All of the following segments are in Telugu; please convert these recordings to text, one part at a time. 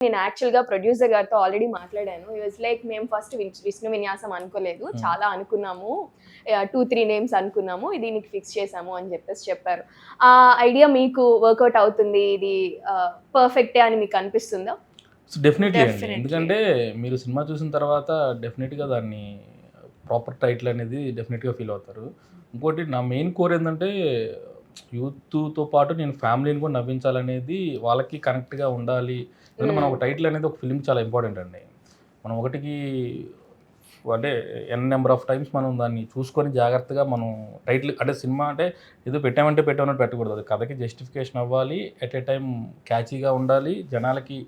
నేను యాక్చువల్‌గా ప్రొడ్యూసర్ గారితో ఆల్రెడీ మాట్లాడాను. హి వాస్ లైక్ మేము ఫస్ట్ విష్ణు విన్యాసం అనుకోలేదు. చాలా అనుకున్నాము. 2, 3 నేమ్స్ అనుకున్నాము. దీనికి ఫిక్స్ చేసాము అని చెప్పారు. ఆ ఐడియా మీకు వర్కౌట్ అవుతుంది. ఇది పర్ఫెక్టే అని మీకు అనిపిస్తుందా? డెఫినెట్లీ అండి. ఎందుకంటే మీరు సినిమా చూసిన తర్వాత డెఫినెట్‌గా దాన్ని ప్రాపర్ టైటిల్ అనేది డెఫినెట్‌గా ఫీల్ అవుతారు. ఇంకోటి నా మెయిన్ కోర్ ఏందంటే యూత్‌తో పాటు నేను ఫ్యామిలీని కూడా నవ్వించాలనేది వాళ్ళకి కనెక్ట్‌గా ఉండాలి. ఎందుకంటే మనం ఒక టైటిల్ అనేది ఒక ఫిల్మ్ చాలా ఇంపార్టెంట్ అండి. మనం ఒకటికి అంటే ఎన్ నెంబర్ ఆఫ్ టైమ్స్ మనం దాన్ని చూసుకొని జాగ్రత్తగా మనం టైటిల్ అంటే సినిమా అంటే ఏదో పెట్టామన్నట్టు పెట్టకూడదు. అది కథకి జస్టిఫికేషన్ అవ్వాలి. ఎట్ ఏ టైమ్ క్యాచీగా ఉండాలి. జనాలకి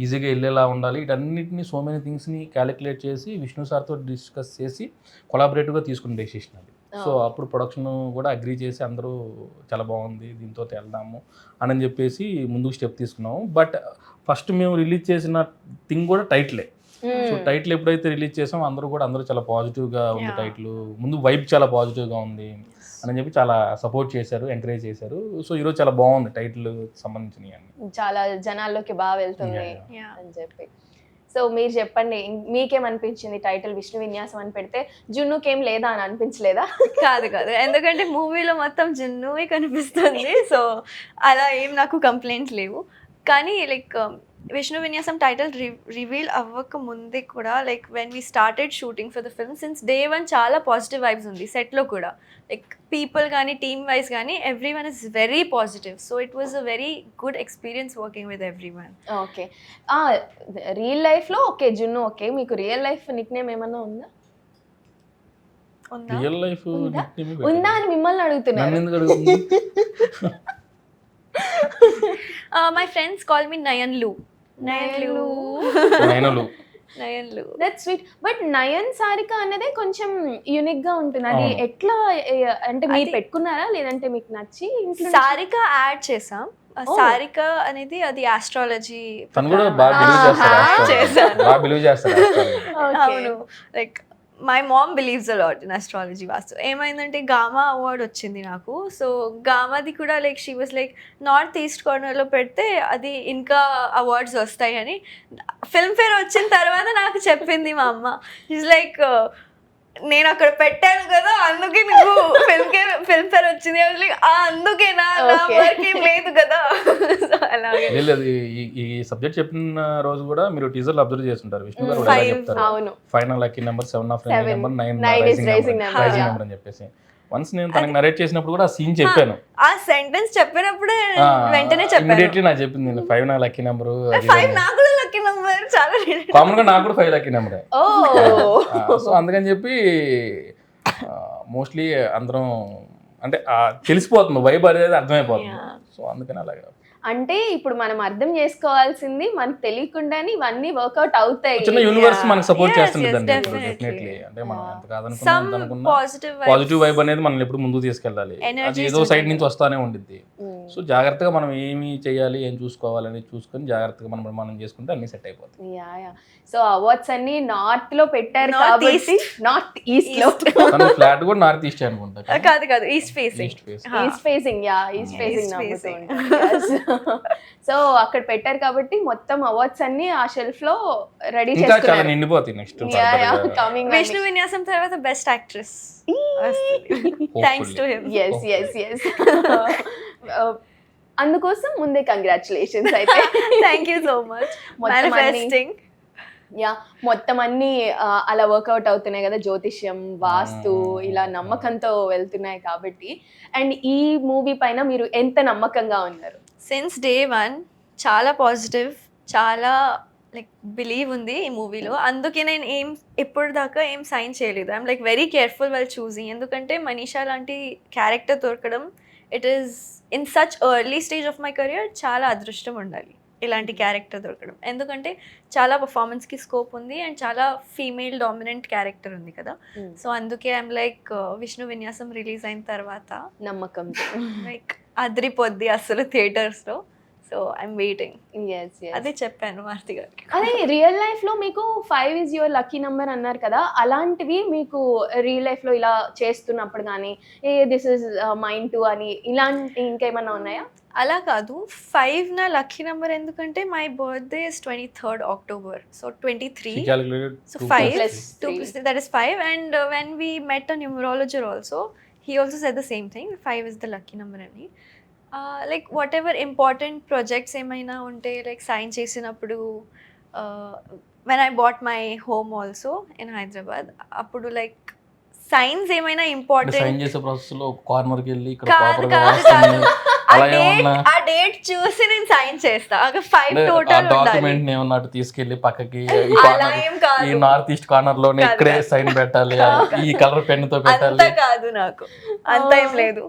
ఈజీగా వెళ్ళేలా ఉండాలి. వీటన్నిటిని సో మెనీ థింగ్స్‌ని క్యాలిక్యులేట్ చేసి విష్ణు సార్‌తో డిస్కస్ చేసి కొలాబరేటివ్‌గా తీసుకున్న డెసిషన్ అది. సో అప్పుడు ప్రొడక్షన్ కూడా అగ్రీ చేసి అందరూ చాలా బాగుంది దీంతో వెళ్దాము అని చెప్పేసి ముందుకు స్టెప్ తీసుకున్నాము. బట్ ఫస్ట్ మేము రిలీజ్ చేసిన థింగ్ కూడా టైటిలే. సో టైటిల్ ఎప్పుడైతే రిలీజ్ చేసామో అందరూ చాలా పాజిటివ్‌గా ఉంది టైటిల్. ముందు వైబ్ చాలా పాజిటివ్‌గా ఉంది అని చెప్పి చాలా సపోర్ట్ చేశారు, ఎంకరేజ్ చేశారు. సో ఈరోజు చాలా బాగుంది టైటిల్ సంబంధించినవి అన్ని. చాలా జనాల్లోకి బాగా వెళ్తుంది అని చెప్పి. సో మీరు చెప్పండి, మీకేమనిపించింది టైటిల్ విష్ణు విన్యాసం అని పెడితే? జున్నుకేం లేదా అని అనిపించలేదా? కాదు. ఎందుకంటే మూవీలో మొత్తం జున్నువే కనిపిస్తుంది. సో అలా ఏం నాకు కంప్లైంట్స్ లేవు. కానీ లైక్ విష్ణు విన్యాసం టైటిల్ రివీల్ అవ్వక ముందే కూడా like when we started shooting for the film since day 1 చాలా పాజిటివ్ వైబ్స్ ఉంది సెట్లో కూడా. లైక్ పీపుల్ కానీ టీమ్ వైజ్ కానీ everyone is very positive. So it was a very good experience working with everyone. Okay. Real లైఫ్లో ఓకే జున్ను ఓకే, మీకు రియల్ లైఫ్ నిక్ నేమ్ ఏమన్నా ఉందా? రియల్ లైఫ్ ఉందా అని మిమ్మల్ని అడుగుతున్నాను. మై ఫ్రెండ్స్ కాల్ మీ నయన్లు. That's sweet. But Nayan Sarika అనేది కొంచెం యూనిక్ గా ఉంటుంది. అది ఎట్లా అంటే మీరు పెట్టుకున్నారా లేదంటే మీకు నచ్చి? సారిక యాడ్ చేసాం. సారిక అనేది అది ఆస్ట్రాలజీ అవును. Like my mom believes a lot in astrology vastu. ఏమైందంటే గామా అవార్డ్ వచ్చింది నాకు. సో గామాది కూడా like she was like north east కార్నర్లో పెడితే అది ఇంకా అవార్డ్స్ వస్తాయి అని. ఫిల్మ్ఫేర్ వచ్చిన తర్వాత నాకు చెప్పింది మా అమ్మ. షీజ్ లైక్ నేను అక్కడ పెట్టాను కదా అందుకే నీకు ఫిల్మ్ఫేర్ వచ్చింది. అందుకేనా వర్కేం లేదు కదా. అలాగే ఈ సబ్జెక్ట్ చెప్పిన రోజు కూడా మీరు టీజర్లు అబ్జర్వ్ చేస్తుంటారు. విష్ణు గారు చెప్తారు final lucky number 7 of 9 rising number అని చెప్పేసి. వన్స్ నేను తనకి నరేట్ చేసినప్పుడు కూడా ఆ సీన్ చెప్పాను. ఆ సెంటెన్స్ చెప్పినప్పుడే వెంటనే చెప్పాను. ఇమిడియట్లీ నాకు చెప్పింది 5 నా లక్కీ నెంబర్. 5 నాకు కూడా లక్కీ నెంబర్. చాలా కామన్ గా నాకు కూడా 5 లక్కీ నెంబరే. సో అందుకని చెప్పి మోస్ట్లీ అందరం అంటే తెలిసిపోతుంది, వైబ్ అనేది అర్థమైపోతుంది. సో అందుకని అలాగే. అంటే ఇప్పుడు మనం అర్థం చేసుకోవాల్సింది మనకు తెలియకుండానే ఇవన్నీ వర్కౌట్ అవుతాయి. చిన్న యూనివర్స్ మనకు సపోర్ట్ చేస్తుంది డెఫినెట్లీ. అంటే మనం ఎంత కాదనుకున్నా పాజిటివ్ వైబ్ అనేది మనం ఎప్పుడు ముందుకు తీసుకెళ్ళాలి. అది ఏదో సైడ్ నుంచి వస్తానే ఉండిద్ది. సో జాగ్రత్తగా మనం ఏమి చేయాలి, ఏం చూసుకోవాలని చూసుకొని జాగ్రత్తగా మనం చేసుకుంటే అన్ని సెట్ అయిపోతాయి. సో అవార్డ్స్ అన్ని నార్త్ లో పెట్టారు కాబట్టి నార్త్ ఈస్ట్ లో. ఫ్లాట్ కూడా నార్త్ ఈస్ట్ అనుకుంటా. కాదు east facing. East facing. So అక్కడ పెట్టారు కాబట్టి మొత్తం అవార్డ్స్ అన్ని ఆ షెల్ఫ్ లో రెడీ చేసుకున్నారు. చాలా నిండిపోతాయి నెక్స్ట్. విష్ణు విన్యాసం తర్వాత best actress thanks to him. yes అందుకోసం ముందే కంగ్రాచులేషన్స్. అయితే thank you so much. Manifesting మొత్తం అన్ని అలా వర్కౌట్ అవుతున్నాయి కదా, జ్యోతిష్యం వాస్తు ఇలా నమ్మకంతో వెళ్తున్నాయి కాబట్టి. అండ్ ఈ మూవీ పైన మీరు ఎంత నమ్మకంగా ఉన్నారు? సిన్స్ డే 1 చాలా పాజిటివ్, చాలా లైక్ బిలీవ్ ఉంది ఈ మూవీలో. అందుకే నేను ఎప్పుడు దాకా ఏం సైన్ చేయలేదు. I'm like very careful well choosing. ఎందుకంటే మనీషా లాంటి క్యారెక్టర్ దొరకడం it is in such early stage of my career చాలా అదృష్టం ఉండాలి ఇలాంటి క్యారెక్టర్ దొరకడం. ఎందుకంటే చాలా పర్ఫార్మెన్స్కి స్కోప్ ఉంది అండ్ చాలా ఫీమేల్ డామినెంట్ క్యారెక్టర్ ఉంది కదా. సో అందుకే ఐఎమ్ లైక్ విష్ణు విన్యాసం రిలీజ్ అయిన తర్వాత నమ్మకం లైక్ అదిరిపోద్ది అసలు థియేటర్స్లో. So I'm waiting. అదే చెప్పాను మారుతి గారికి. అదే రియల్ లైఫ్ లో మీకు 5 is your లక్కీ నెంబర్ అన్నారు కదా, అలాంటివి మీకు రియల్ లైఫ్ లో ఇలా చేస్తున్నప్పుడు కానీ దిస్ ఇస్ మైండ్ టు అని ఇలాంటి ఇంకేమన్నా ఉన్నాయా? అలా కాదు 5 నా లక్కీ నెంబర్ ఎందుకంటే my birthday is 23rd October, so 23. She calculated So 2 5 plus 2 3. plus 3, that is 5. And when we met a numerologist also, he also said the same thing, 5 is the lucky number అని. Like whatever important projects ఏమైనా ఉంటే like sign చేసినప్పుడు when I bought my home also in Hyderabad, అప్పుడు like సైన్స్ ఏమైనా సైన్ ఇంపార్టెంట్ చేసే ప్రాసెస్ లో కార్నర్ కి వెళ్ళి ఇక్కడ కాదు ప్రాపర్ గా కాదు రాస్తుంది అలా ఏమన్నా ఆ డేట్ చూసి నేను సైన్ చేస్తా. ఒక 5 ఆ టోటల్ ఉండాలి. డాక్యుమెంట్ ఏమన్నా అటు తీసుకెళ్లి పక్కకి ఈ అలా కార్నర్ ఏం కాదు. ఈ నార్త్ ఈస్ట్ కార్నర్ లోనే కాదు, ఇక్కడే కాదు. సైన్ పెట్టాలి ఈ కలర్ పెన్ తో అంత పెట్టాలి. కాదు, నాకు అంత ఏం లేదు.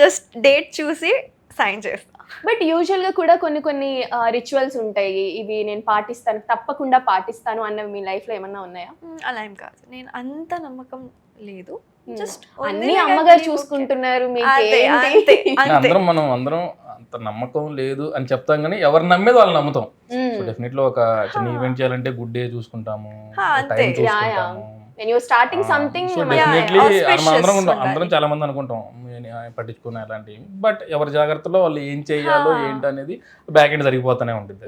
జస్ట్ డేట్ చూసి సైన్ చేస్తా. బట్ యూజువల్ గా కూడా కొన్ని రిచువల్స్ ఉంటాయి, ఇవి నేను పాటిస్తాను, తప్పకుండా పాటిస్తాను అన్నవి మీ లైఫ్ లో ఏమన్నా ఉన్నాయా? అలా ఏం కాదు, నేను అంత నమ్మకం లేదు. జస్ట్ అన్ని అమ్మగారు చూసుకుంటున్నారు మీకు ఏంటి? మనం అందరం అంత నమ్మకం లేదు అని చెప్తాం కానీ ఎవరు నమ్మేది వాళ్ళు నమ్ముతాం. సో డెఫినెట్లీ ఒక చిన్న ఈవెంట్ చేయాలంటే గుడ్ డే చూసుకుంటాము, అంతే. టైం చూసుకుంటాము. when you starting something so yeah, definitely auspicious ఉండాలి. అందరం చాలా మంది అనుకుంటాం పట్టించుకునే అలాంటివి, బట్ ఎవరి జాగ్రత్తలో వాళ్ళు ఏం చేయాలో ఏంటి అనేది బ్యాక్ ఎండ్ జరిగిపోతూనే ఉంటుంది.